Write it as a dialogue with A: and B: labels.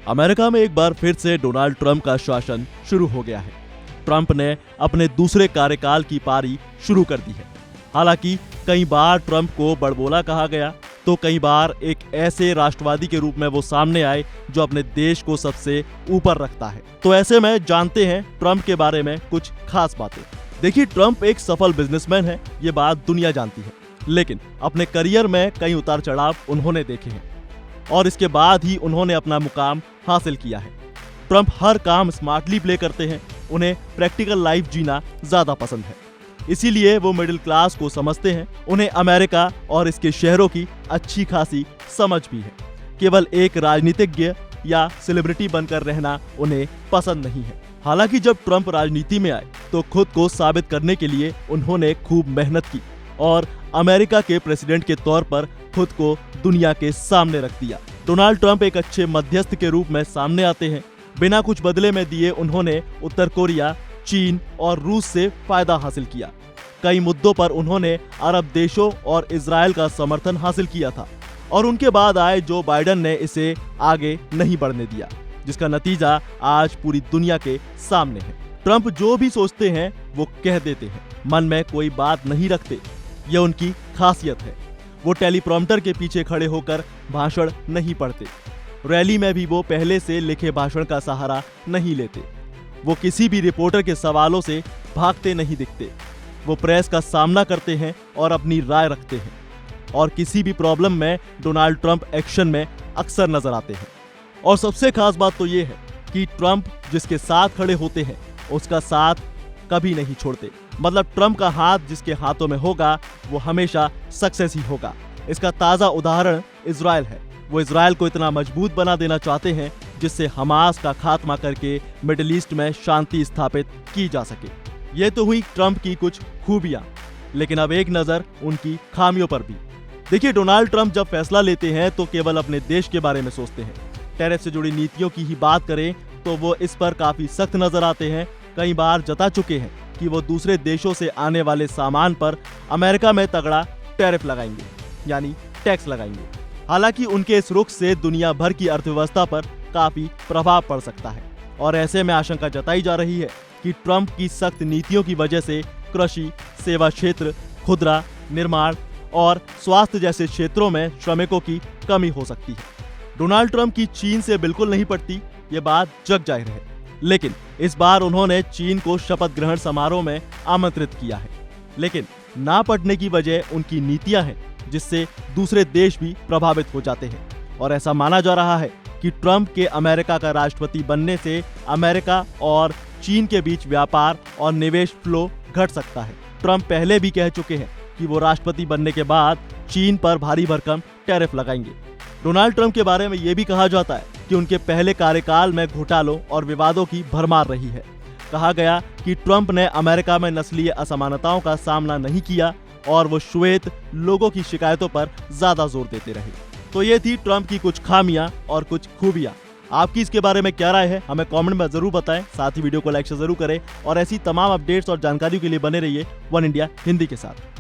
A: America में एक बार फिर से डोनाल्ड ट्रंप का शासन शुरू हो गया है। ट्रंप ने अपने दूसरे कार्यकाल की पारी शुरू कर दी है। हालांकि कई बार ट्रंप को बड़बोला कहा गया, तो कई बार एक ऐसे राष्ट्रवादी के रूप में वो सामने आए जो अपने देश को सबसे ऊपर रखता है। तो ऐसे में जानते हैं ट्रंप के बारे में कुछ खास बातें। देखिए, ट्रंप एक सफल बिजनेसमैन है, ये बात दुनिया जानती है। लेकिन अपने करियर में कई उतार चढ़ाव उन्होंने देखे हैं और इसके बाद ही उन्होंने अपना मुकाम हासिल किया है। ट्रंप हर काम स्मार्टली प्ले करते हैं। उन्हें प्रैक्टिकल लाइफ जीना ज्यादा पसंद है, इसीलिए वो मिडिल क्लास को समझते हैं। उन्हें अमेरिका और इसके शहरों की अच्छी खासी समझ भी है। केवल एक राजनीतिज्ञ या सेलिब्रिटी बनकर रहना उन्हें पसंद नहीं है। हालांकि जब ट्रंप राजनीति में आए तो खुद को साबित करने के लिए उन्होंने खूब मेहनत की और अमेरिका के प्रेसिडेंट के तौर पर खुद को दुनिया के सामने रख दिया। डोनाल्ड ट्रंप एक अच्छे मध्यस्थ के रूप में सामने आते हैं। बिना कुछ बदले में दिए उन्होंने उत्तर कोरिया, चीन और रूस से फायदा हासिल किया। कई मुद्दों पर उन्होंने अरब देशों और इजराइल का समर्थन हासिल किया था और उनके बाद आए जो बाइडेन ने इसे आगे नहीं बढ़ने दिया, जिसका नतीजा आज पूरी दुनिया के सामने है। ट्रंप जो भी सोचते हैं वो कह देते हैं, मन में कोई बात नहीं रखते। यह उनकी खासियत है। वो टेलीप्रॉम्प्टर के पीछे खड़े होकर भाषण नहीं पढ़ते। रैली में भी वो पहले से लिखे भाषण का सहारा नहीं लेते। वो किसी भी रिपोर्टर के सवालों से भागते नहीं दिखते। वो प्रेस का सामना करते हैं और अपनी राय रखते हैं और किसी भी प्रॉब्लम में डोनाल्ड ट्रंप एक्शन में अक्सर नजर आते हैं। और सबसे खास बात तो ये है कि ट्रंप जिसके साथ खड़े होते हैं उसका साथ कभी नहीं छोड़ते। मतलब ट्रंप का हाथ जिसके हाथों में होगा वो हमेशा सक्सेस ही होगा। इसका ताजा उदाहरण इजराइल है। वो इजराइल को इतना मजबूत बना देना चाहते हैं जिससे हमास का खात्मा करके मिडिल ईस्ट में शांति स्थापित की जा सके। ये तो हुई ट्रंप की कुछ खूबियां, लेकिन अब एक नजर उनकी खामियों पर भी। देखिए, डोनाल्ड ट्रंप जब फैसला लेते हैं तो केवल अपने देश के बारे में सोचते हैं। टैरिफ से जुड़ी नीतियों की ही बात करें तो वो इस पर काफी सख्त नजर आते हैं। कई बार जता चुके हैं कि वो दूसरे देशों से आने वाले सामान पर अमेरिका में तगड़ा टैरिफ लगाएंगे, यानी टैक्स लगाएंगे। हालांकि उनके इस रुख से दुनिया भर की अर्थव्यवस्था पर काफी प्रभाव पड़ सकता है और ऐसे में आशंका जताई जा रही है कि ट्रंप की सख्त नीतियों की वजह से कृषि, सेवा क्षेत्र, खुदरा, निर्माण और स्वास्थ्य जैसे क्षेत्रों में श्रमिकों की कमी हो सकती है। डोनाल्ड ट्रंप की चीन से बिल्कुल नहीं पटती, ये बात जग जाहिर है। लेकिन इस बार उन्होंने चीन को शपथ ग्रहण समारोह में आमंत्रित किया है। लेकिन ना पटने की वजह उनकी नीतियां हैं, जिससे दूसरे देश भी प्रभावित हो जाते हैं और ऐसा माना जा रहा है कि ट्रंप के अमेरिका का राष्ट्रपति बनने से अमेरिका और चीन के बीच व्यापार और निवेश फ्लो घट सकता है। ट्रंप पहले भी कह चुके हैं कि वो राष्ट्रपति बनने के बाद चीन पर भारी भरकम टैरिफ लगाएंगे। डोनाल्ड ट्रंप के बारे में ये भी कहा जाता है कि उनके पहले कार्यकाल में घोटालों और विवादों की भरमार रही है। कहा गया कि ट्रंप ने अमेरिका में नस्लीय असमानताओं का सामना नहीं किया और वो श्वेत लोगों की शिकायतों पर ज्यादा जोर देते रहे। तो ये थी ट्रंप की कुछ खामियां और कुछ खूबियां। आपकी इसके बारे में क्या राय है, हमें कमेंट में जरूर बताएं। साथ ही वीडियो को लाइक जरूर करें और ऐसी तमाम अपडेट्स और जानकारियों के लिए बने रहिए वन इंडिया हिंदी के साथ।